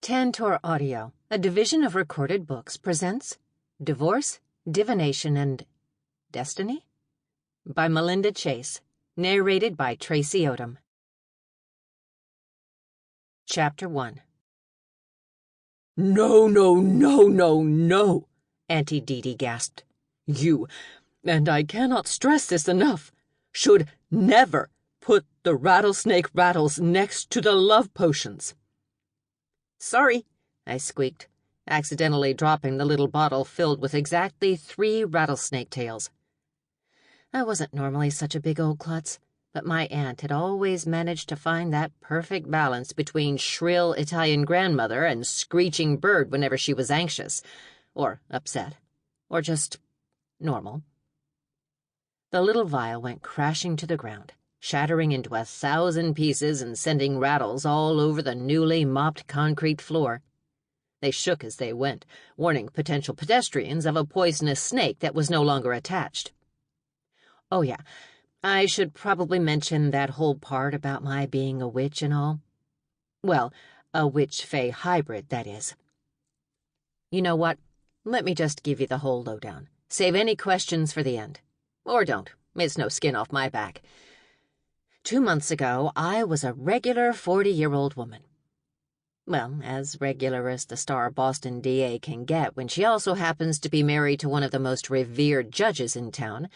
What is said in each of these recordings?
Tantor Audio, a division of Recorded Books, presents Divorce, Divination, and Destiny? By Melinda Chase, narrated by Traci Odom. Chapter 1. No, no, no, no, no, Auntie Dee gasped. You, and I cannot stress this enough, should never put the rattlesnake rattles next to the love potions. Sorry, I squeaked, accidentally dropping the little bottle filled with exactly 3 rattlesnake tails. I wasn't normally such a big old klutz, but my aunt had always managed to find that perfect balance between shrill Italian grandmother and screeching bird whenever she was anxious, or upset, or just normal. The little vial went crashing to the ground, shattering into 1,000 pieces and sending rattles all over the newly mopped concrete floor. They shook as they went, warning potential pedestrians of a poisonous snake that was no longer attached. Oh yeah, I should probably mention that whole part about my being a witch and all. Well, a witch-fae-hybrid, that is. You know what? Let me just give you the whole lowdown. Save any questions for the end. Or don't. It's no skin off my back. 2 months ago, I was a regular 40-year-old woman. Well, as regular as the star Boston DA can get when she also happens to be married to one of the most revered judges in town.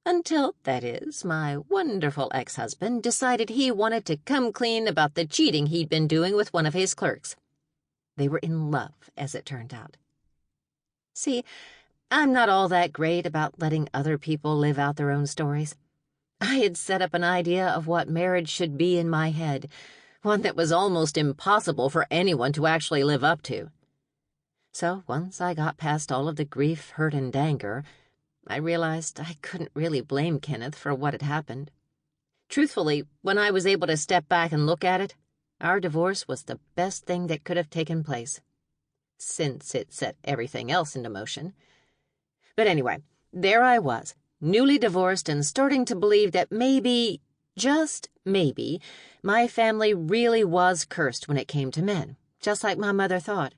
Until, that is, my wonderful ex-husband decided he wanted to come clean about the cheating he'd been doing with one of his clerks. They were in love, as it turned out. See, I'm not all that great about letting other people live out their own stories. I had set up an idea of what marriage should be in my head, one that was almost impossible for anyone to actually live up to. So once I got past all of the grief, hurt, and anger, I realized I couldn't really blame Kenneth for what had happened. Truthfully, when I was able to step back and look at it, our divorce was the best thing that could have taken place, since it set everything else into motion. But anyway, there I was, newly divorced and starting to believe that maybe, just maybe, my family really was cursed when it came to men, just like my mother thought.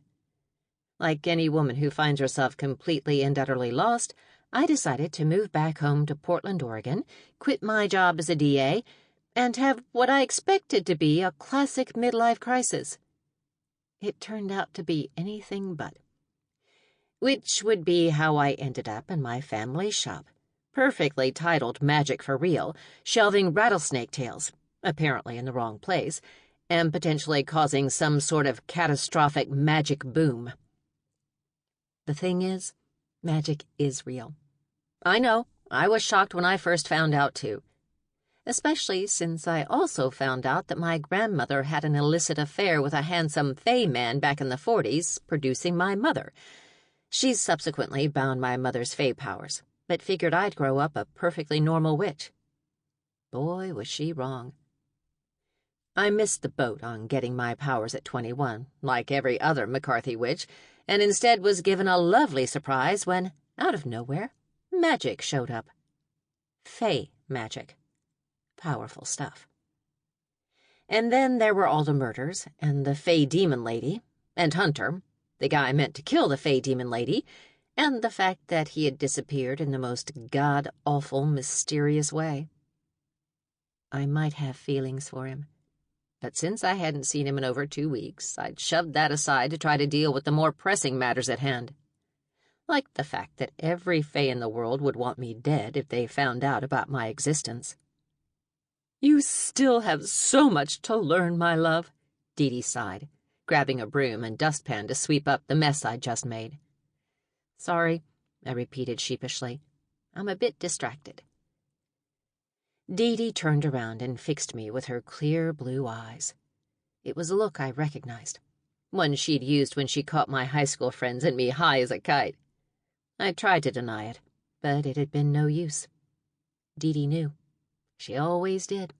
Like any woman who finds herself completely and utterly lost, I decided to move back home to Portland, Oregon, quit my job as a DA, and have what I expected to be a classic midlife crisis. It turned out to be anything but. Which would be how I ended up in my family shop, perfectly titled Magic for Real, shelving rattlesnake tails, apparently in the wrong place, and potentially causing some sort of catastrophic magic boom. The thing is, magic is real. I know, I was shocked when I first found out too. Especially since I also found out that my grandmother had an illicit affair with a handsome fae man back in the 40s, producing my mother. She's subsequently bound my mother's fae powers, but figured I'd grow up a perfectly normal witch. Boy, was she wrong. I missed the boat on getting my powers at 21, like every other McCarthy witch, and instead was given a lovely surprise when, out of nowhere, magic showed up. Fae magic. Powerful stuff. And then there were all the murders, and the fae demon lady, and Hunter, the guy meant to kill the fae demon lady, and the fact that he had disappeared in the most god-awful, mysterious way. I might have feelings for him, but since I hadn't seen him in over 2 weeks, I'd shoved that aside to try to deal with the more pressing matters at hand. Like the fact that every fae in the world would want me dead if they found out about my existence. You still have so much to learn, my love, Dee sighed, grabbing a broom and dustpan to sweep up the mess I'd just made. Sorry, I repeated sheepishly. I'm a bit distracted. Dee turned around and fixed me with her clear blue eyes. It was a look I recognized, one she'd used when she caught my high school friends and me high as a kite. I tried to deny it, but it had been no use. Dee knew. She always did.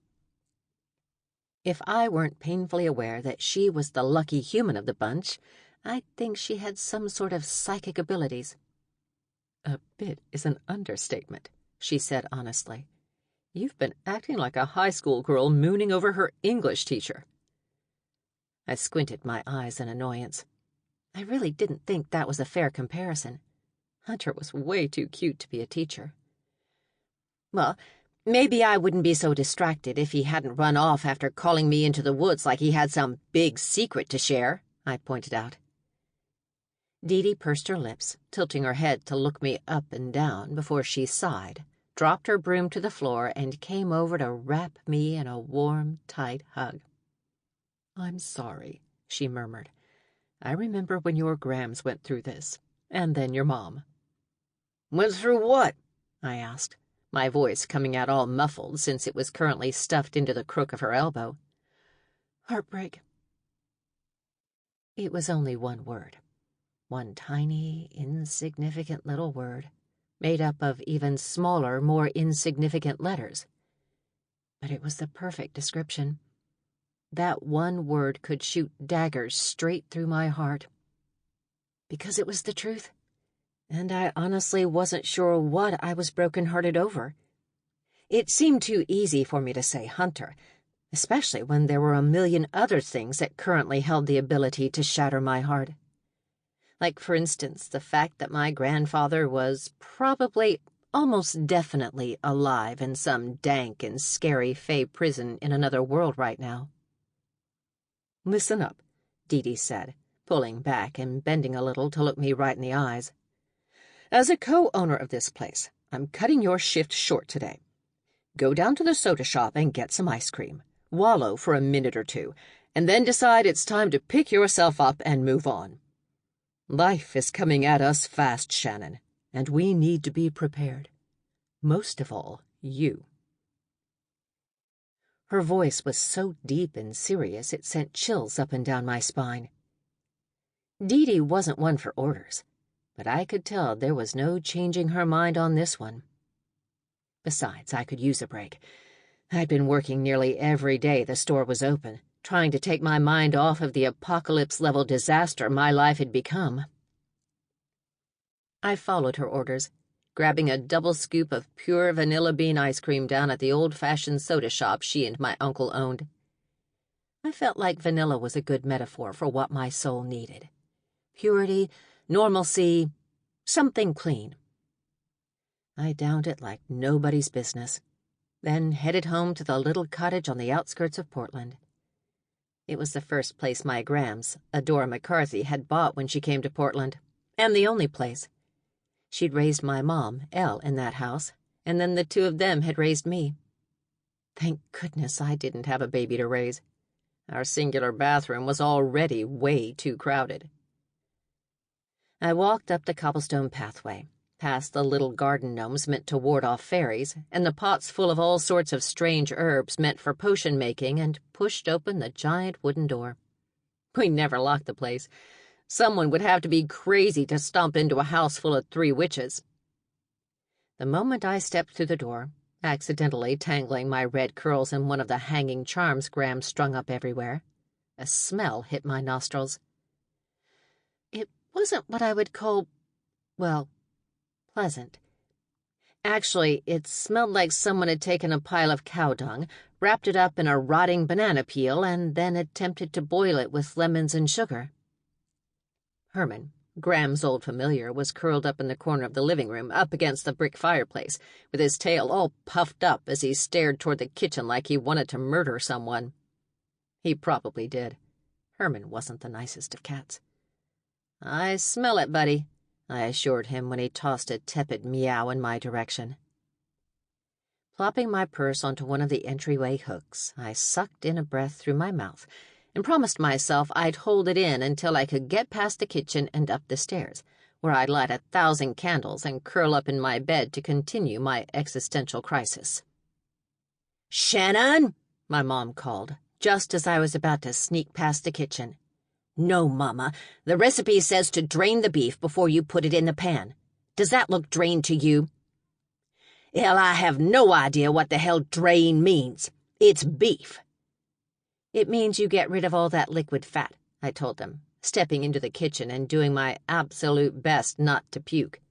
If I weren't painfully aware that she was the lucky human of the bunch, I'd think she had some sort of psychic abilities. A bit is an understatement, she said honestly. You've been acting like a high school girl mooning over her English teacher. I squinted my eyes in annoyance. I really didn't think that was a fair comparison. Hunter was way too cute to be a teacher. Well, maybe I wouldn't be so distracted if he hadn't run off after calling me into the woods like he had some big secret to share, I pointed out. Dee pursed her lips, tilting her head to look me up and down before she sighed, dropped her broom to the floor, and came over to wrap me in a warm, tight hug. "I'm sorry," she murmured. "I remember when your Grams went through this, and then your mom." "Went through what?" I asked, my voice coming out all muffled since it was currently stuffed into the crook of her elbow. "Heartbreak." It was only one word. One tiny, insignificant little word, made up of even smaller, more insignificant letters. But it was the perfect description. That one word could shoot daggers straight through my heart. Because it was the truth, and I honestly wasn't sure what I was broken-hearted over. It seemed too easy for me to say Hunter, especially when there were a million other things that currently held the ability to shatter my heart. Like, for instance, the fact that my grandfather was probably, almost definitely alive in some dank and scary fae prison in another world right now. "Listen up," Dee said, pulling back and bending a little to look me right in the eyes. "As a co-owner of this place, I'm cutting your shift short today. Go down to the soda shop and get some ice cream, wallow for a minute or two, and then decide it's time to pick yourself up and move on. Life is coming at us fast, Shannon, and we need to be prepared. Most of all, you." Her voice was so deep and serious it sent chills up and down my spine. Dee wasn't one for orders, but I could tell there was no changing her mind on this one. Besides, I could use a break. I'd been working nearly every day the store was open, trying to take my mind off of the apocalypse-level disaster my life had become. I followed her orders, grabbing a double scoop of pure vanilla bean ice cream down at the old-fashioned soda shop she and my uncle owned. I felt like vanilla was a good metaphor for what my soul needed. Purity, normalcy, something clean. I downed it like nobody's business, then headed home to the little cottage on the outskirts of Portland. It was the first place my Grams, Adora McCarthy, had bought when she came to Portland, and the only place. She'd raised my mom, Elle, in that house, and then the two of them had raised me. Thank goodness I didn't have a baby to raise. Our singular bathroom was already way too crowded. I walked up the cobblestone pathway, past the little garden gnomes meant to ward off fairies, and the pots full of all sorts of strange herbs meant for potion making, and pushed open the giant wooden door. We never locked the place. Someone would have to be crazy to stomp into a house full of 3 witches. The moment I stepped through the door, accidentally tangling my red curls in one of the hanging charms Graham strung up everywhere, a smell hit my nostrils. It wasn't what I would call, well, pleasant. Actually, it smelled like someone had taken a pile of cow dung, wrapped it up in a rotting banana peel, and then attempted to boil it with lemons and sugar. Herman, Graham's old familiar, was curled up in the corner of the living room, up against the brick fireplace, with his tail all puffed up as he stared toward the kitchen like he wanted to murder someone. He probably did. Herman wasn't the nicest of cats. "I smell it, buddy," I assured him when he tossed a tepid meow in my direction. Plopping my purse onto one of the entryway hooks, I sucked in a breath through my mouth and promised myself I'd hold it in until I could get past the kitchen and up the stairs, where I'd light 1,000 candles and curl up in my bed to continue my existential crisis. "Shannon!" my mom called, just as I was about to sneak past the kitchen. "No, Mama. The recipe says to drain the beef before you put it in the pan. Does that look drained to you?" "Hell, I have no idea what the hell drain means. It's beef." "It means you get rid of all that liquid fat," I told them, stepping into the kitchen and doing my absolute best not to puke.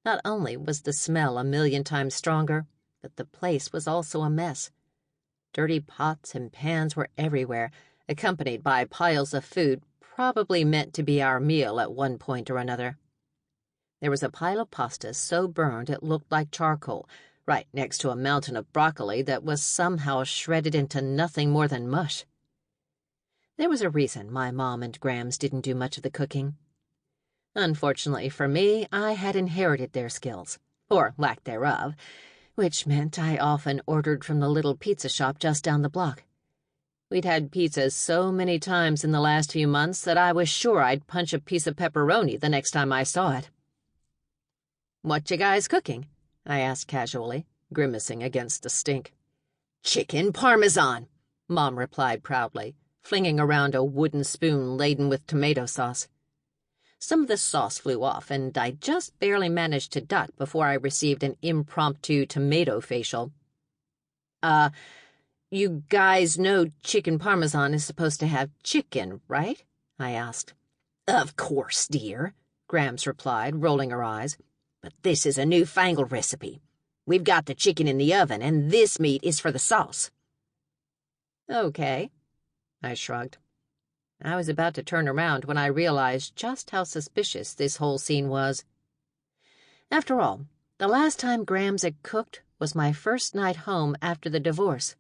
Not only was the smell 1,000,000 times stronger, but the place was also a mess. Dirty pots and pans were everywhere, accompanied by piles of food probably meant to be our meal at one point or another. There was a pile of pasta so burned it looked like charcoal, right next to a mountain of broccoli that was somehow shredded into nothing more than mush. There was a reason my mom and Grams didn't do much of the cooking. Unfortunately for me, I had inherited their skills, or lack thereof, which meant I often ordered from the little pizza shop just down the block. We'd had pizzas so many times in the last few months that I was sure I'd punch a piece of pepperoni the next time I saw it. "What you guys cooking?" I asked casually, grimacing against the stink. "Chicken parmesan," Mom replied proudly, flinging around a wooden spoon laden with tomato sauce. Some of the sauce flew off, and I just barely managed to duck before I received an impromptu tomato facial. You guys know chicken parmesan is supposed to have chicken, right?" I asked. "Of course, dear," Grams replied, rolling her eyes. "But this is a newfangled recipe. We've got the chicken in the oven, and this meat is for the sauce." "Okay," I shrugged. I was about to turn around when I realized just how suspicious this whole scene was. After all, the last time Grams had cooked was my first night home after the divorce.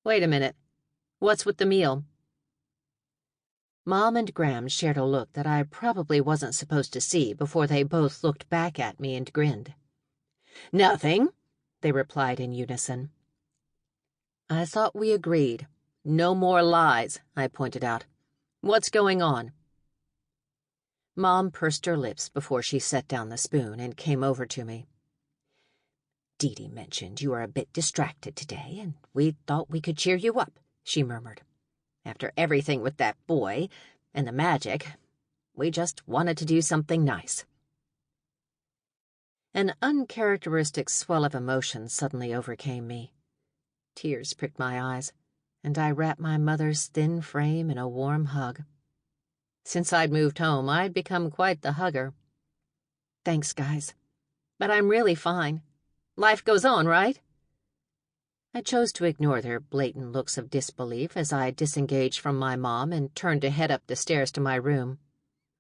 "Wait a minute. What's with the meal?" Mom and Grams shared a look that I probably wasn't supposed to see before they both looked back at me and grinned. "Nothing," they replied in unison. I thought we agreed. "No more lies," I pointed out. "What's going on?" Mom pursed her lips before she set down the spoon and came over to me. "Dee Dee mentioned you are a bit distracted today, and we thought we could cheer you up," she murmured. "After everything with that boy and the magic, we just wanted to do something nice." An uncharacteristic swell of emotion suddenly overcame me. Tears pricked my eyes, and I wrapped my mother's thin frame in a warm hug. Since I'd moved home, I'd become quite the hugger. "Thanks, guys. But I'm really fine. Life goes on, right?" I chose to ignore their blatant looks of disbelief as I disengaged from my mom and turned to head up the stairs to my room.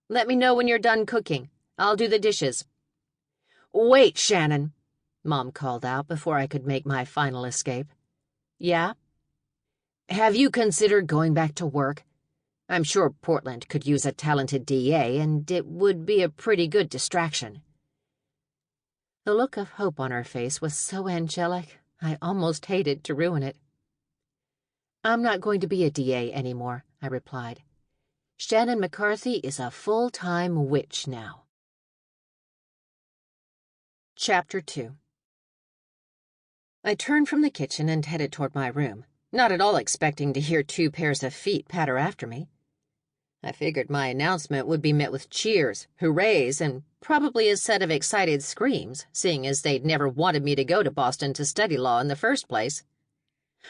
"Let me know when you're done cooking. I'll do the dishes." "Wait, Shannon," Mom called out before I could make my final escape. "Yeah?" "Have you considered going back to work? I'm sure Portland could use a talented DA, and it would be a pretty good distraction." The look of hope on her face was so angelic, I almost hated to ruin it. "I'm not going to be a DA anymore," I replied. "Shannon McCarthy is a full-time witch now." Chapter 2. I turned from the kitchen and headed toward my room, not at all expecting to hear 2 pairs of feet patter after me. I figured my announcement would be met with cheers, hoorays, and probably a set of excited screams, seeing as they'd never wanted me to go to Boston to study law in the first place.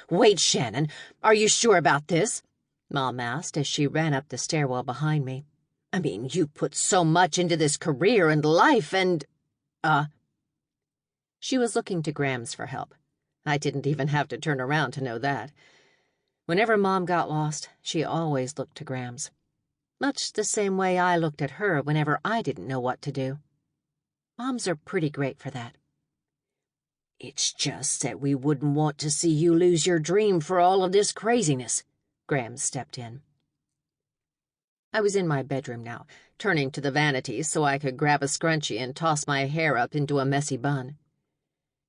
"Wait, Shannon, are you sure about this?" Mom asked as she ran up the stairwell behind me. "I mean, you put so much into this career and life and, She was looking to Grams for help. I didn't even have to turn around to know that. Whenever Mom got lost, she always looked to Grams. Much the same way I looked at her whenever I didn't know what to do. Moms are pretty great for that. "It's just that we wouldn't want to see you lose your dream for all of this craziness," Grams stepped in. I was in my bedroom now, turning to the vanities so I could grab a scrunchie and toss my hair up into a messy bun.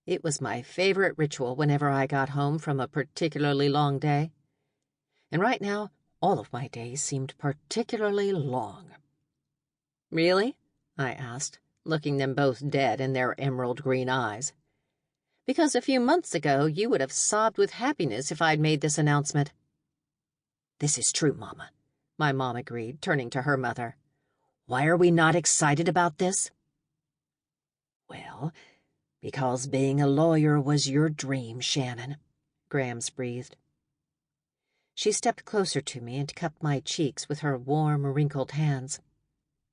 It was my favorite ritual whenever I got home from a particularly long day. And right now, all of my days seemed particularly long. "Really?" I asked, looking them both dead in their emerald green eyes. "Because a few months ago you would have sobbed with happiness if I'd made this announcement." "This is true, Mama," my mom agreed, turning to her mother. "Why are we not excited about this?" "Well, because being a lawyer was your dream, Shannon," Grams breathed. She stepped closer to me and cupped my cheeks with her warm, wrinkled hands.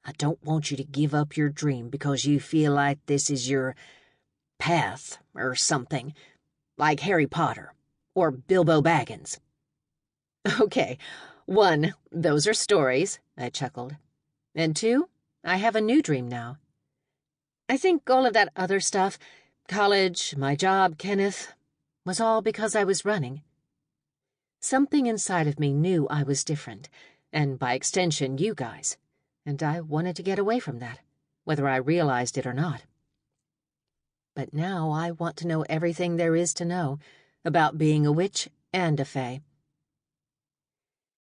"I don't want you to give up your dream because you feel like this is your path or something, like Harry Potter or Bilbo Baggins." Okay, 1, those are stories, I chuckled. And 2, I have a new dream now. I think all of that other stuff, college, my job, Kenneth, was all because I was running. Something inside of me knew I was different, and by extension, you guys, and I wanted to get away from that, whether I realized it or not. But now I want to know everything there is to know about being a witch and a fae.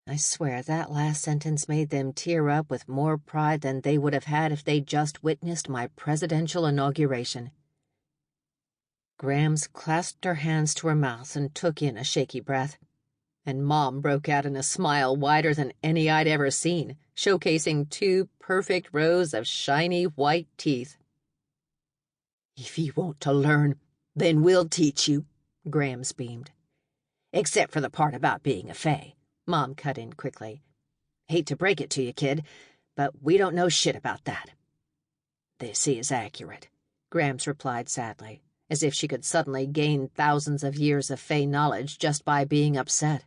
I swear that last sentence made them tear up with more pride than they would have had if they'd just witnessed my presidential inauguration. Grams clasped her hands to her mouth and took in a shaky breath, and Mom broke out in a smile wider than any I'd ever seen, showcasing 2 perfect rows of shiny white teeth. "If you want to learn, then we'll teach you," Grams beamed. "Except for the part about being a fae," Mom cut in quickly. "Hate to break it to you, kid, but we don't know shit about that." "This is accurate," Grams replied sadly, as if she could suddenly gain thousands of years of fae knowledge just by being upset.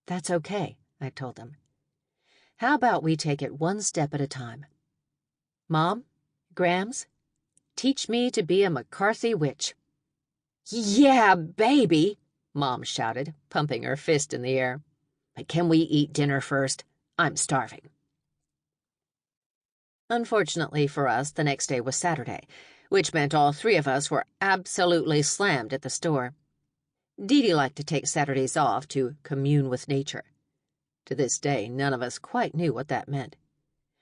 "That's okay," I told them. "How about we take it one step at a time? Mom, Grams, teach me to be a McCarthy witch." "Yeah, baby," Mom shouted, pumping her fist in the air. "But can we eat dinner first? I'm starving." Unfortunately for us, the next day was Saturday, which meant all 3 of us were absolutely slammed at the store. Dee liked to take Saturdays off to commune with nature. To this day, none of us quite knew what that meant.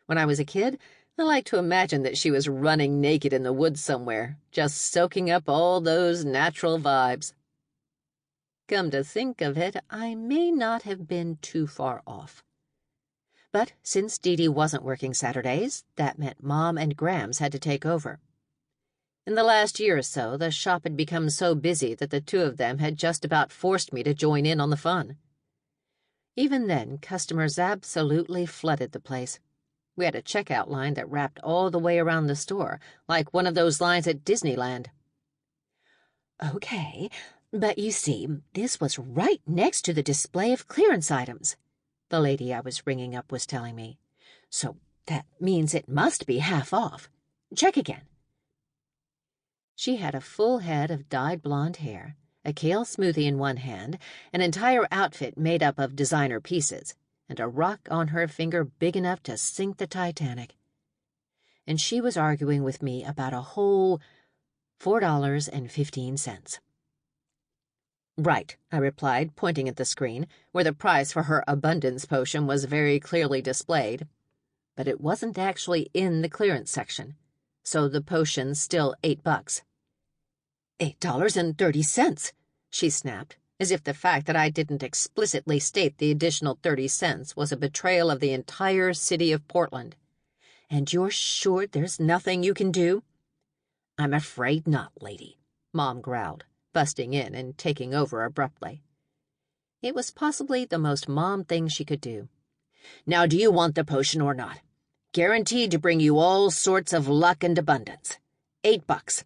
When I was a kid, I liked to imagine that she was running naked in the woods somewhere, just soaking up all those natural vibes. Come to think of it, I may not have been too far off. But since Dee wasn't working Saturdays, that meant Mom and Grams had to take over. In the last year or so, the shop had become so busy that the 2 of them had just about forced me to join in on the fun. Even then, customers absolutely flooded the place. We had a checkout line that wrapped all the way around the store, like one of those lines at Disneyland. "Okay, but you see, this was right next to the display of clearance items," the lady I was ringing up was telling me. "So that means it must be half off. Check again." She had a full head of dyed blonde hair, a kale smoothie in one hand, an entire outfit made up of designer pieces, and a rock on her finger big enough to sink the Titanic. And she was arguing with me about a whole $4.15. "Right," I replied, pointing at the screen, where the price for her abundance potion was very clearly displayed. But it wasn't actually in the clearance section, so the potion's still $8. $8.30, she snapped, as if the fact that I didn't explicitly state the additional 30 cents was a betrayal of the entire city of Portland. "And you're sure there's nothing you can do?" "I'm afraid not, lady," Mom growled, busting in and taking over abruptly. It was possibly the most Mom thing she could do. "Now, do you want the potion or not? Guaranteed to bring you all sorts of luck and abundance. $8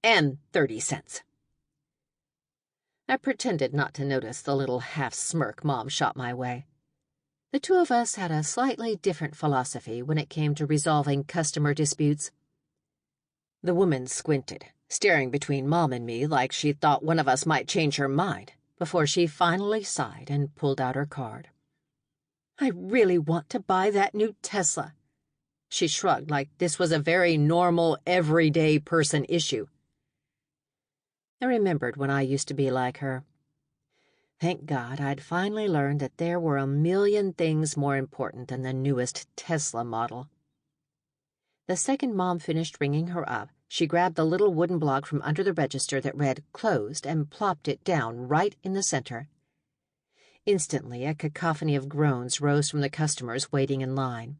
and 30 cents. I pretended not to notice the little half-smirk Mom shot my way. The 2 of us had a slightly different philosophy when it came to resolving customer disputes. The woman squinted, staring between Mom and me like she thought one of us might change her mind, before she finally sighed and pulled out her card. "I really want to buy that new Tesla." She shrugged like this was a very normal, everyday person issue. I remembered when I used to be like her. Thank God I'd finally learned that there were a million things more important than the newest Tesla model. The second Mom finished ringing her up, she grabbed the little wooden block from under the register that read "Closed" and plopped it down right in the center. Instantly, a cacophony of groans rose from the customers waiting in line.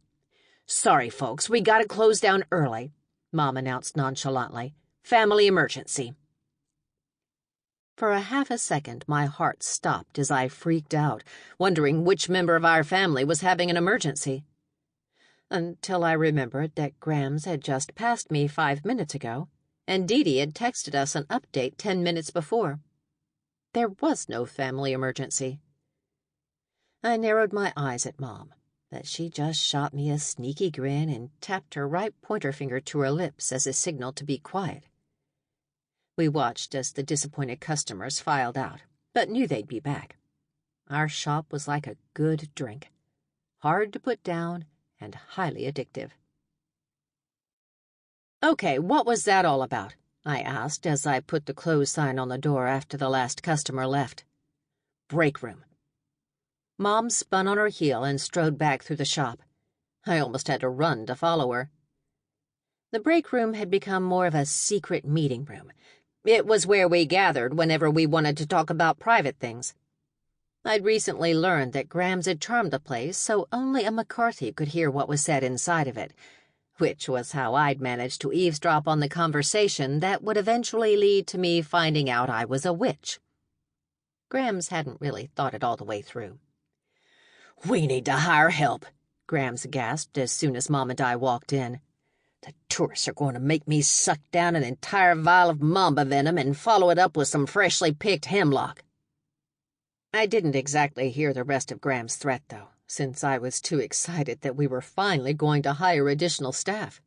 "Sorry, folks, we gotta close down early," Mom announced nonchalantly. "Family emergency." For a half a second, my heart stopped as I freaked out, wondering which member of our family was having an emergency. Until I remembered that Grams had just passed me 5 minutes ago, and Dee had texted us an update 10 minutes before. There was no family emergency. I narrowed my eyes at Mom, but she just shot me a sneaky grin and tapped her right pointer finger to her lips as a signal to be quiet. We watched as the disappointed customers filed out, but knew they'd be back. Our shop was like a good drink, hard to put down and highly addictive. "Okay, what was that all about?" I asked as I put the close sign on the door after the last customer left. "Break room." Mom spun on her heel and strode back through the shop. I almost had to run to follow her. The break room had become more of a secret meeting room. It was where we gathered whenever we wanted to talk about private things. I'd recently learned that Grams had charmed the place so only a McCarthy could hear what was said inside of it, which was how I'd managed to eavesdrop on the conversation that would eventually lead to me finding out I was a witch. Grams hadn't really thought it all the way through. "We need to hire help," Grams gasped as soon as Mom and I walked in. "The tourists are going to make me suck down an entire vial of mamba venom and follow it up with some freshly picked hemlock." I didn't exactly hear the rest of Graham's threat, though, since I was too excited that we were finally going to hire additional staff.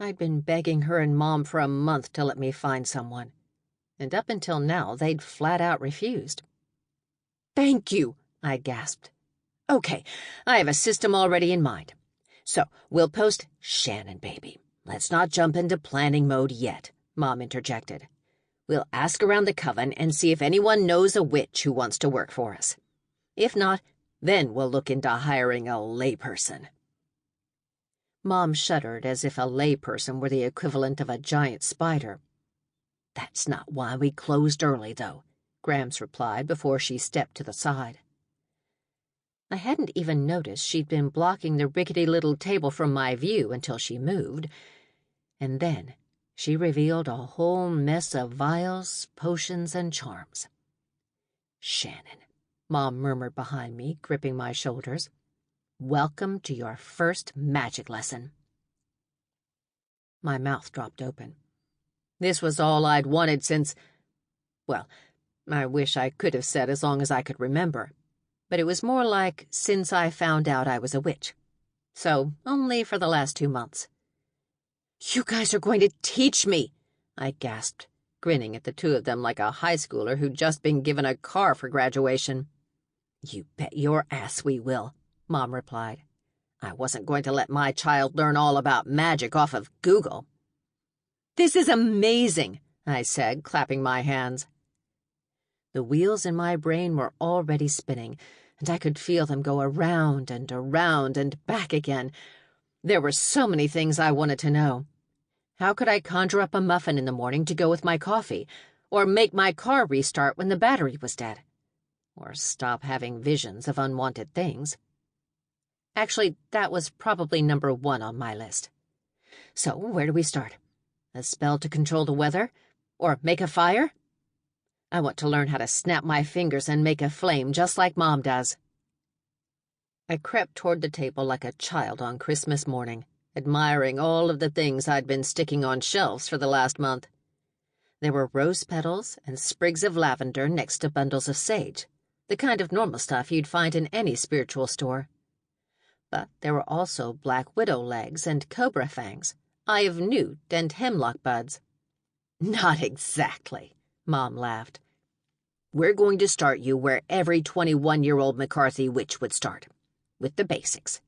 I'd been begging her and Mom for a month to let me find someone, and up until now they'd flat out refused. "Thank you," I gasped. "Okay, I have a system already in mind. So we'll post Shannon, baby. Let's not jump into planning mode yet," Mom interjected. "We'll ask around the coven and see if anyone knows a witch who wants to work for us. If not, then we'll look into hiring a layperson." Mom shuddered as if a layperson were the equivalent of a giant spider. "That's not why we closed early, though," Grams replied before she stepped to the side. I hadn't even noticed she'd been blocking the rickety little table from my view until she moved, and then she revealed a whole mess of vials, potions, and charms. "Shannon," Mom murmured behind me, gripping my shoulders, "welcome to your first magic lesson." My mouth dropped open. This was all I'd wanted since, well, I wish I could have said as long as I could remember, but it was more like since I found out I was a witch. So only for the last 2 months. "You guys are going to teach me," I gasped, grinning at the two of them like a high schooler who'd just been given a car for graduation. "You bet your ass we will," Mom replied. "I wasn't going to let my child learn all about magic off of Google." "This is amazing," I said, clapping my hands. The wheels in my brain were already spinning, and I could feel them go around and back again. There were so many things I wanted to know. How could I conjure up a muffin in the morning to go with my coffee, or make my car restart when the battery was dead, or stop having visions of unwanted things? Actually, that was probably number 1 on my list. So where do we start? A spell to control the weather? Or make a fire? I want to learn how to snap my fingers and make a flame just like Mom does. I crept toward the table like a child on Christmas morning, admiring all of the things I'd been sticking on shelves for the last month. There were rose petals and sprigs of lavender next to bundles of sage, the kind of normal stuff you'd find in any spiritual store. But there were also black widow legs and cobra fangs, eye of newt and hemlock buds. "Not exactly," Mom laughed. "We're going to start you where every 21-year-old McCarthy witch would start, with the basics.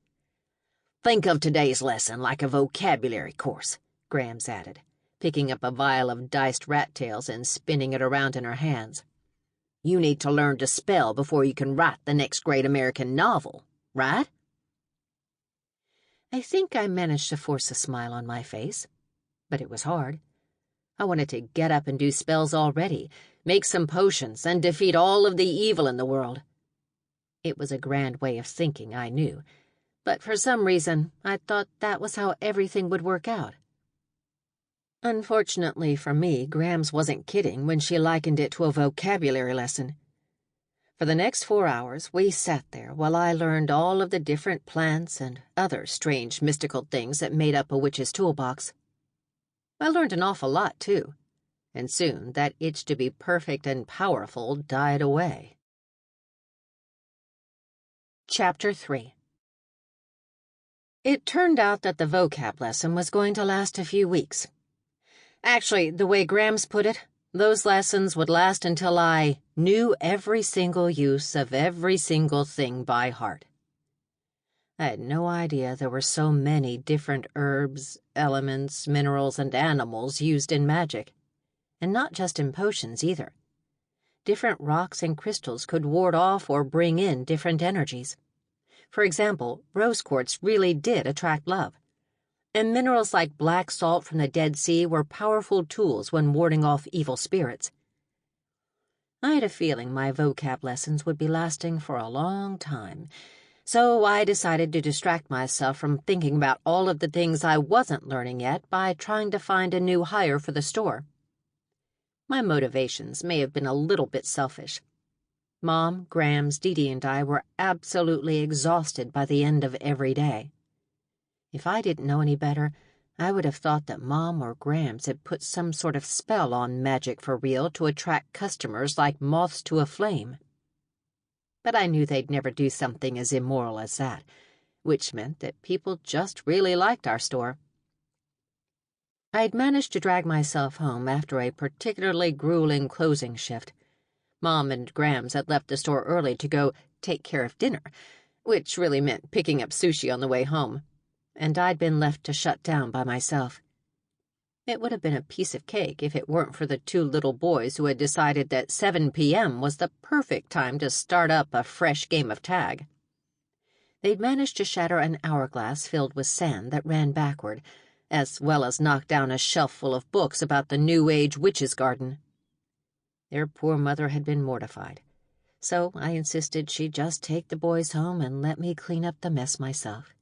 Think of today's lesson like a vocabulary course," Grams added, picking up a vial of diced rat tails and spinning it around in her hands. "You need to learn to spell before you can write the next great American novel, right?" I think I managed to force a smile on my face, but it was hard. I wanted to get up and do spells already, make some potions, and defeat all of the evil in the world. It was a grand way of thinking, I knew, but for some reason I thought that was how everything would work out. Unfortunately for me, Grams wasn't kidding when she likened it to a vocabulary lesson. For the next 4 hours, we sat there while I learned all of the different plants and other strange mystical things that made up a witch's toolbox. I learned an awful lot, too, and soon that itch to be perfect and powerful died away. Chapter 3. It turned out that the vocab lesson was going to last a few weeks. Actually, the way Grams put it, those lessons would last until I knew every single use of every single thing by heart. I had no idea there were so many different herbs, elements, minerals, and animals used in magic. And not just in potions either. Different rocks and crystals could ward off or bring in different energies. For example, rose quartz really did attract love. And minerals like black salt from the Dead Sea were powerful tools when warding off evil spirits. I had a feeling my vocab lessons would be lasting for a long time, so I decided to distract myself from thinking about all of the things I wasn't learning yet by trying to find a new hire for the store. My motivations may have been a little bit selfish. Mom, Grams, Dee Dee, and I were absolutely exhausted by the end of every day. If I didn't know any better, I would have thought that Mom or Grams had put some sort of spell on magic for real to attract customers like moths to a flame. But I knew they'd never do something as immoral as that, which meant that people just really liked our store. I'd managed to drag myself home after a particularly grueling closing shift. Mom and Grams had left the store early to go take care of dinner, which really meant picking up sushi on the way home, and I'd been left to shut down by myself. It would have been a piece of cake if it weren't for the two little boys who had decided that 7 p.m. was the perfect time to start up a fresh game of tag. They'd managed to shatter an hourglass filled with sand that ran backward, as well as knock down a shelf full of books about the New Age witch's garden. Their poor mother had been mortified, so I insisted she just take the boys home and let me clean up the mess myself.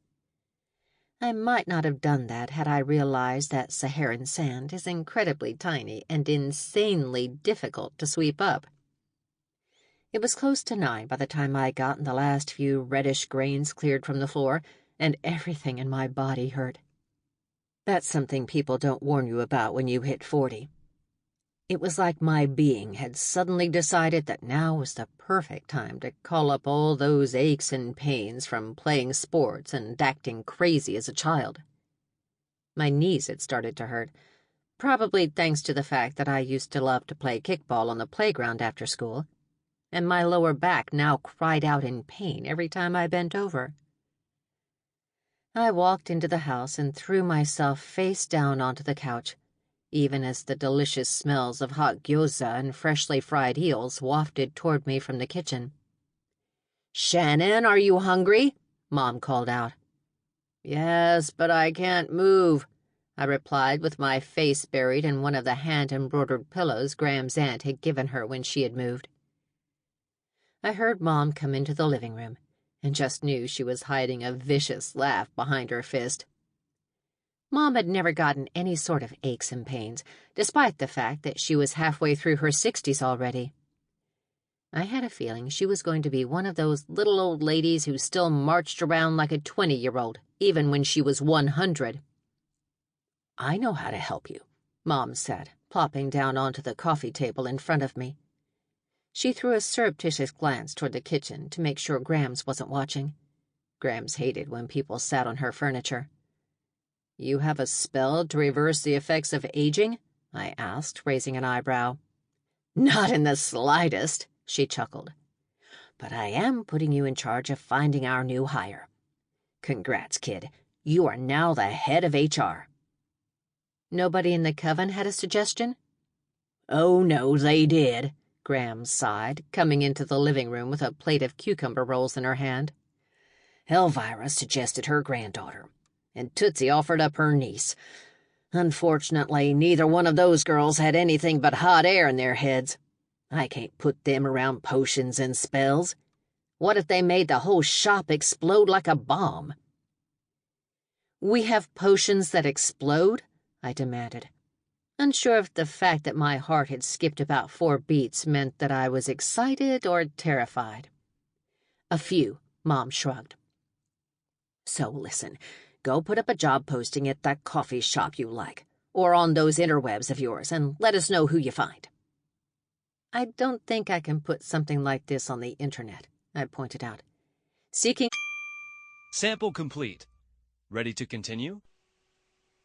I might not have done that had I realized that Saharan sand is incredibly tiny and insanely difficult to sweep up. It was close to 9 by the time I had gotten the last few reddish grains cleared from the floor, and everything in my body hurt. That's something people don't warn you about when you hit 40. It was like my being had suddenly decided that now was the perfect time to call up all those aches and pains from playing sports and acting crazy as a child. My knees had started to hurt, probably thanks to the fact that I used to love to play kickball on the playground after school, and my lower back now cried out in pain every time I bent over. I walked into the house and threw myself face down onto the couch, even as the delicious smells of hot gyoza and freshly fried eels wafted toward me from the kitchen. "Shannon, are you hungry?" Mom called out. "Yes, but I can't move," I replied with my face buried in one of the hand-embroidered pillows Graham's aunt had given her when she had moved. I heard Mom come into the living room, and just knew she was hiding a vicious laugh behind her fist. Mom had never gotten any sort of aches and pains, despite the fact that she was halfway through her 60s already. I had a feeling she was going to be one of those little old ladies who still marched around like a 20-year-old, even when she was 100. "I know how to help you," Mom said, plopping down onto the coffee table in front of me. She threw a surreptitious glance toward the kitchen to make sure Grams wasn't watching. Grams hated when people sat on her furniture. "You have a spell to reverse the effects of aging?" I asked, raising an eyebrow. "Not in the slightest," she chuckled. "But I am putting you in charge of finding our new hire. Congrats, kid. You are now the head of HR. "Nobody in the coven had a suggestion?" "Oh, no, they did," Grams sighed, coming into the living room with a plate of cucumber rolls in her hand. "Elvira suggested her granddaughter, and Tootsie offered up her niece. Unfortunately, neither one of those girls had anything but hot air in their heads. I can't put them around potions and spells. What if they made the whole shop explode like a bomb?" "We have potions that explode?" I demanded, unsure if the fact that my heart had skipped about 4 beats meant that I was excited or terrified. "A few," Mom shrugged. "So listen, go put up a job posting at that coffee shop you like, or on those interwebs of yours, and let us know who you find." "I don't think I can put something like this on the internet," I pointed out. seeking. Sample complete. Ready to continue?